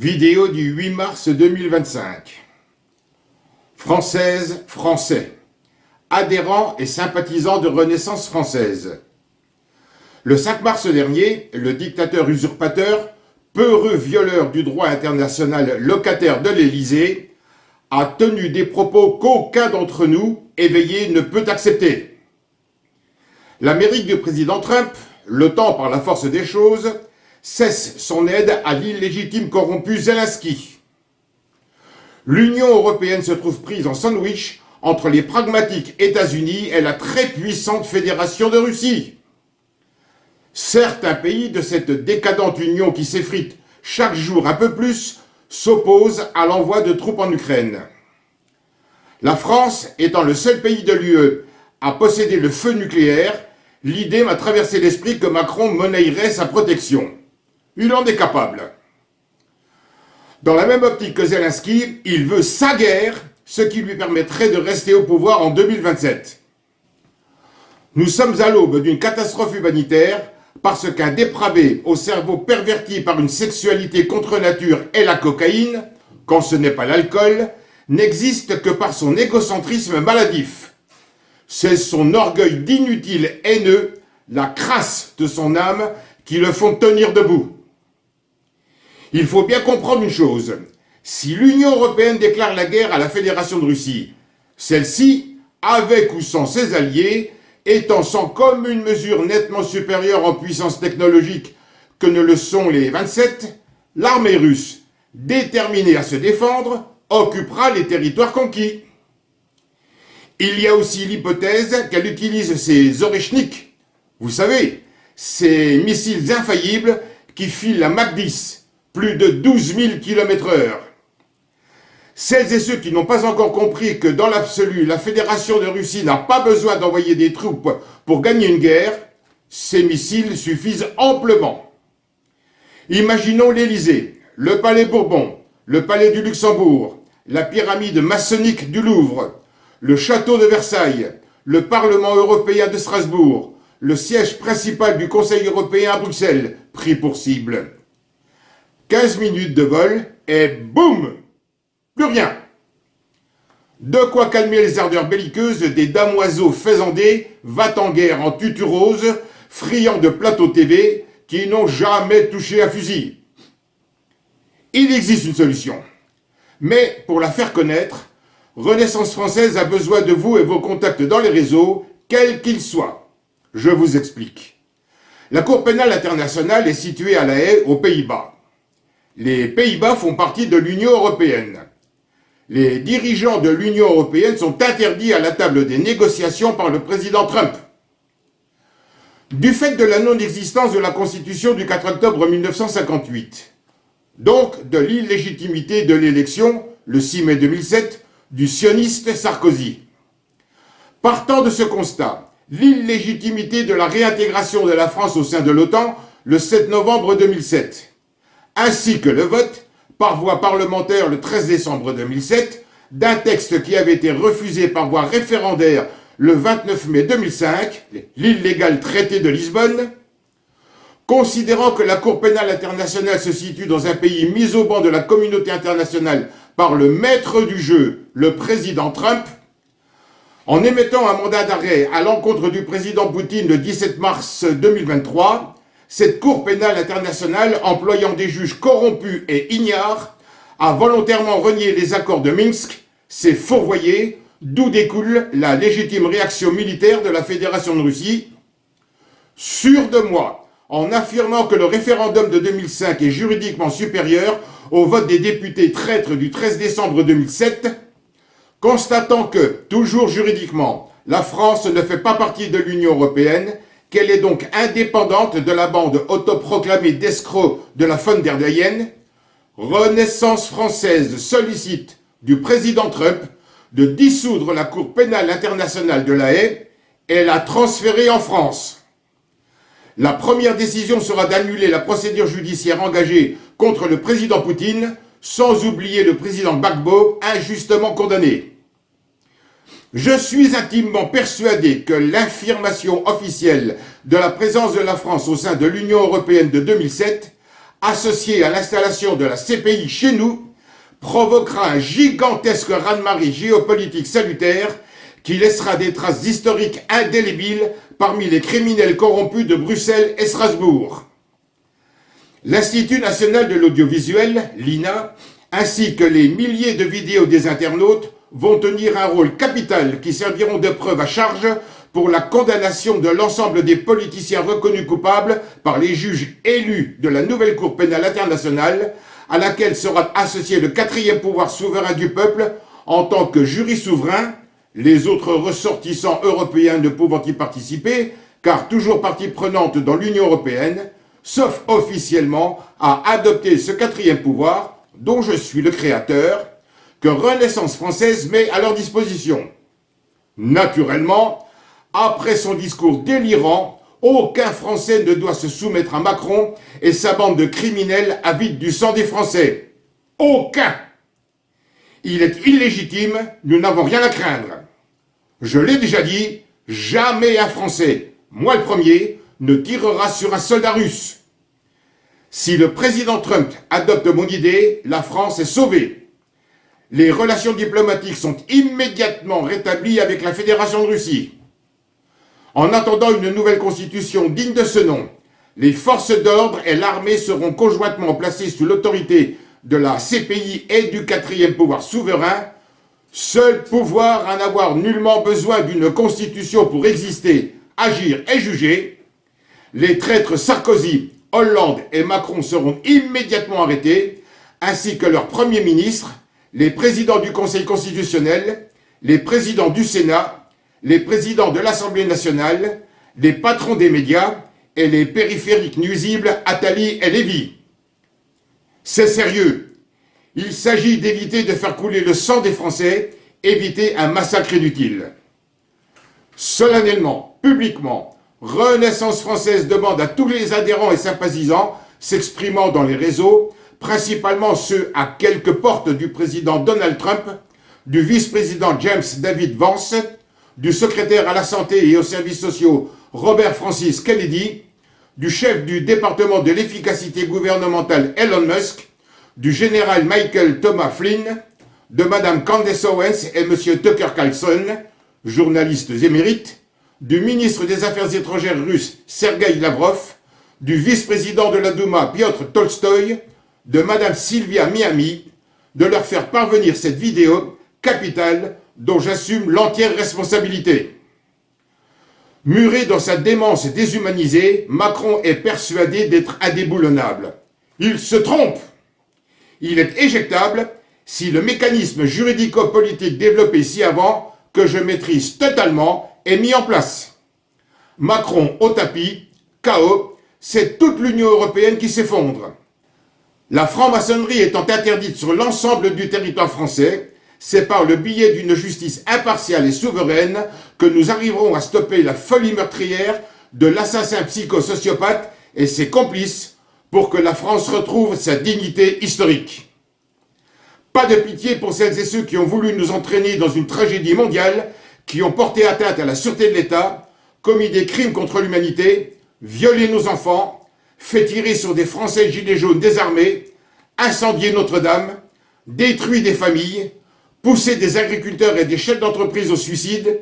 Vidéo du 8 mars 2025. Françaises, Français, adhérents et sympathisants de Renaissance française. Le 5 mars dernier, le dictateur usurpateur, peureux violeur du droit international locataire de l'Élysée, a tenu des propos qu'aucun d'entre nous, éveillés, ne peut accepter. L'Amérique du président Trump, l'OTAN par la force des choses, cesse son aide à l'illégitime corrompu Zelensky. L'Union européenne se trouve prise en sandwich entre les pragmatiques États-Unis et la très puissante Fédération de Russie. Certains pays de cette décadente union qui s'effrite chaque jour un peu plus s'opposent à l'envoi de troupes en Ukraine. La France étant le seul pays de l'UE à posséder le feu nucléaire, l'idée m'a traversé l'esprit que Macron monnayerait sa protection. Il en est capable. Dans la même optique que Zelensky, il veut sa guerre, ce qui lui permettrait de rester au pouvoir en 2027. Nous sommes à l'aube d'une catastrophe humanitaire parce qu'un dépravé au cerveau perverti par une sexualité contre nature et la cocaïne, quand ce n'est pas l'alcool, n'existe que par son égocentrisme maladif. C'est son orgueil d'inutile haineux, la crasse de son âme qui le font tenir debout. Il faut bien comprendre une chose, si l'Union européenne déclare la guerre à la Fédération de Russie, celle-ci, avec ou sans ses alliés, étant sans commune mesure nettement supérieure en puissance technologique que ne le sont les 27, l'armée russe, déterminée à se défendre, occupera les territoires conquis. Il y a aussi l'hypothèse qu'elle utilise ses Oreschnik, vous savez, ces missiles infaillibles qui filent à Mach 10, plus de 12 000 km/h. Celles et ceux qui n'ont pas encore compris que dans l'absolu, la Fédération de Russie n'a pas besoin d'envoyer des troupes pour gagner une guerre, ces missiles suffisent amplement. Imaginons l'Élysée, le Palais Bourbon, le Palais du Luxembourg, la pyramide maçonnique du Louvre, le château de Versailles, le Parlement européen de Strasbourg, le siège principal du Conseil européen à Bruxelles, pris pour cible. 15 minutes de vol et boum! Plus rien. De quoi calmer les ardeurs belliqueuses des damoiseaux faisandés, va-t-en-guerre en tutu rose, friands de plateau TV, qui n'ont jamais touché un fusil. Il existe une solution. Mais pour la faire connaître, Renaissance française a besoin de vous et vos contacts dans les réseaux, quels qu'ils soient. Je vous explique. La Cour pénale internationale est située à La Haye, aux Pays-Bas. Les Pays-Bas font partie de l'Union européenne. Les dirigeants de l'Union européenne sont interdits à la table des négociations par le président Trump. Du fait de la non-existence de la Constitution du 4 octobre 1958, donc de l'illégitimité de l'élection, le 6 mai 2007, du sioniste Sarkozy. Partant de ce constat, l'illégitimité de la réintégration de la France au sein de l'OTAN le 7 novembre 2007, ainsi que le vote, par voie parlementaire le 13 décembre 2007, d'un texte qui avait été refusé par voie référendaire le 29 mai 2005, l'illégal traité de Lisbonne, considérant que la Cour pénale internationale se situe dans un pays mis au banc de la communauté internationale par le maître du jeu, le président Trump, en émettant un mandat d'arrêt à l'encontre du président Poutine le 17 mars 2023, cette Cour pénale internationale, employant des juges corrompus et ignares, a volontairement renié les accords de Minsk, s'est fourvoyé, d'où découle la légitime réaction militaire de la Fédération de Russie. Sûr de moi, en affirmant que le référendum de 2005 est juridiquement supérieur au vote des députés traîtres du 13 décembre 2007, constatant que, toujours juridiquement, la France ne fait pas partie de l'Union européenne, qu'elle est donc indépendante de la bande autoproclamée d'escrocs de la von der Leyen, Renaissance française sollicite du président Trump de dissoudre la Cour pénale internationale de La Haye et la transférer en France. La première décision sera d'annuler la procédure judiciaire engagée contre le président Poutine, sans oublier le président Gbagbo, injustement condamné. Je suis intimement persuadé que l'affirmation officielle de la présence de la France au sein de l'Union européenne de 2007 associé à l'installation de la CPI chez nous, provoquera un gigantesque raz-de-marée géopolitique salutaire qui laissera des traces historiques indélébiles parmi les criminels corrompus de Bruxelles et Strasbourg. L'Institut national de l'audiovisuel, l'INA, ainsi que les milliers de vidéos des internautes vont tenir un rôle capital qui serviront de preuve à charge pour la condamnation de l'ensemble des politiciens reconnus coupables par les juges élus de la nouvelle Cour pénale internationale, à laquelle sera associé le quatrième pouvoir souverain du peuple en tant que jury souverain, les autres ressortissants européens ne pouvant y participer, car toujours partie prenante dans l'Union européenne, sauf officiellement à adopter ce quatrième pouvoir, dont je suis le créateur, que Renaissance française met à leur disposition. Naturellement, après son discours délirant, aucun Français ne doit se soumettre à Macron et sa bande de criminels avides du sang des Français. Aucun! Il est illégitime, nous n'avons rien à craindre. Je l'ai déjà dit, jamais un Français, moi le premier, ne tirera sur un soldat russe. Si le président Trump adopte mon idée, la France est sauvée. Les relations diplomatiques sont immédiatement rétablies avec la Fédération de Russie. En attendant une nouvelle constitution digne de ce nom, les forces d'ordre et l'armée seront conjointement placées sous l'autorité de la CPI et du quatrième pouvoir souverain, seul pouvoir à n'avoir nullement besoin d'une constitution pour exister, agir et juger. Les traîtres Sarkozy, Hollande et Macron seront immédiatement arrêtés, ainsi que leurs premiers ministres, les présidents du Conseil constitutionnel, les présidents du Sénat, les présidents de l'Assemblée nationale, les patrons des médias et les périphériques nuisibles Attali et Lévy. C'est sérieux. Il s'agit d'éviter de faire couler le sang des Français, éviter un massacre inutile. Solennellement, publiquement, Renaissance française demande à tous les adhérents et sympathisants s'exprimant dans les réseaux, principalement ceux à quelques portes du président Donald Trump, du vice-président James David Vance, du secrétaire à la santé et aux services sociaux Robert Francis Kennedy, du chef du département de l'efficacité gouvernementale Elon Musk, du général Michael Thomas Flynn, de Madame Candace Owens et Monsieur Tucker Carlson, journalistes émérites, du ministre des Affaires étrangères russe Sergueï Lavrov, du vice-président de la Douma Piotr Tolstoï, de Madame Sylvia Miami, de leur faire parvenir cette vidéo capitale dont j'assume l'entière responsabilité. Muré dans sa démence déshumanisée, Macron est persuadé d'être indéboulonnable. Il se trompe. Il est éjectable si le mécanisme juridico-politique développé ci avant, que je maîtrise totalement, est mis en place. Macron au tapis, chaos, c'est toute l'Union européenne qui s'effondre. La franc-maçonnerie étant interdite sur l'ensemble du territoire français, c'est par le biais d'une justice impartiale et souveraine que nous arriverons à stopper la folie meurtrière de l'assassin psychosociopathe et ses complices pour que la France retrouve sa dignité historique. Pas de pitié pour celles et ceux qui ont voulu nous entraîner dans une tragédie mondiale, qui ont porté atteinte à la sûreté de l'État, commis des crimes contre l'humanité, violé nos enfants, fait tirer sur des Français gilets jaunes désarmés, incendié Notre-Dame, détruit des familles, poussé des agriculteurs et des chefs d'entreprise au suicide,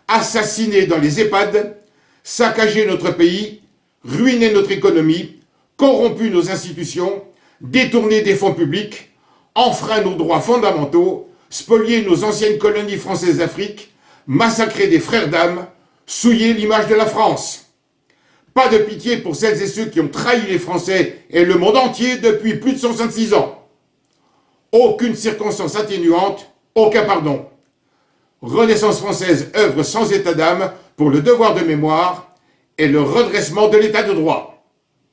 assassiné dans les EHPAD, saccagé notre pays, ruiné notre économie, corrompu nos institutions, détourné des fonds publics, enfreint nos droits fondamentaux, spolié nos anciennes colonies françaises d'Afrique, massacré des frères d'âme, souillé l'image de la France. Pas de pitié pour celles et ceux qui ont trahi les Français et le monde entier depuis plus de 166 ans. Aucune circonstance atténuante, aucun pardon. Renaissance française œuvre sans état d'âme pour le devoir de mémoire et le redressement de l'état de droit.